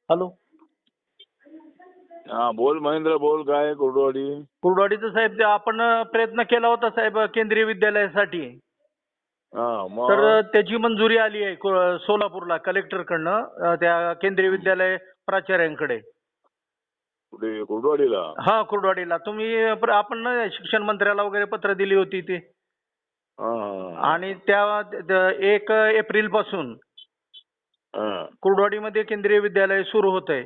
Hello. हा बोल महेंद्र, बोल. काय कुर्डुवाडी? कुर्डवाडीचं साहेब ते आपण प्रयत्न केला होता साहेब केंद्रीय विद्यालयासाठी. हा तर मग त्याची मंजुरी आली आहे सोलापूरला कलेक्टरकडनं त्या केंद्रीय विद्यालय प्राचार्यांकडे. कुठे? कुर्डुवाडीला? हा कुर्डवाडीला. तुम्ही आपण ना शिक्षण मंत्र्याला वगैरे पत्र दिली होती ती. हा हा आणि त्या 1 एप्रिल पासून हा. कुर्डवाडीमध्ये केंद्रीय विद्यालय सुरू होत आहे.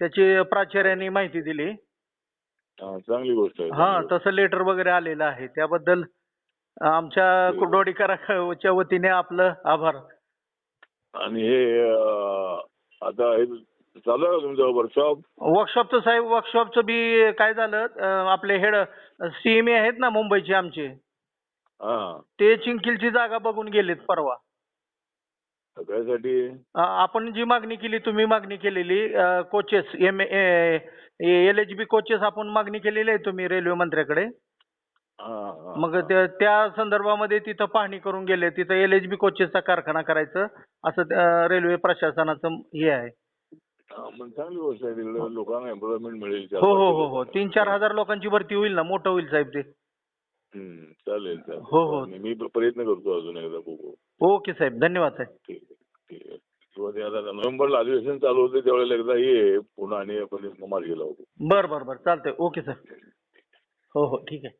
त्याची प्राचार्यांनी माहिती दिली. हा, चांगली गोष्ट आहे. हा चांगली गोष्ट. तसं लेटर वगैरे आलेलं आहे. त्याबद्दल आमच्या कुर्डवाडीकरांच्या वतीने आपलं आभार. आणि हे आता हे चालू आहे का तुमचं वर्कशॉप? वर्कशॉपचं साहेब वर्कशॉपचं बी काय झालं आपले हेड सीएमए आहेत ना मुंबईचे आमचे, हा. ते चिंकिलची जागा बघून गेलेत परवा. सगळ्यासाठी? आपण जी मागणी केली, तुम्ही मागणी केलेली कोचेस LHB कोचेस आपण मागणी केलेली आहे तुम्ही रेल्वे मंत्र्याकडे. हा हा मग हा. त्या संदर्भामध्ये तिथं पाहणी करून गेले. तिथं LHB कोचेसचा कारखाना करायचं असं रेल्वे प्रशासनाचं हे आहे. हा, मग चांगली गोष्ट आहे. तिकडे लोकांना एम्प्लॉयमेंट मिळेल. हो हो हो हो 3-4 हजार लोकांची भरती होईल ना, मोठं होईल साहेब ते. चालेल हो, हो. चालेल. मी प्रयत्न करतो अजून एकदा बघू. ओके साहेब, धन्यवाद साहेब. ठीक आहे. ठीक आहे. किंवा ते आता नोव्हेंबरला अधिवेशन चालू होते त्यावेळेला एकदा ये पुन्हा आणि आपण मार्गी लावू. बरं बरं बरं चालतंय. Okay sir. हो हो ठीक आहे.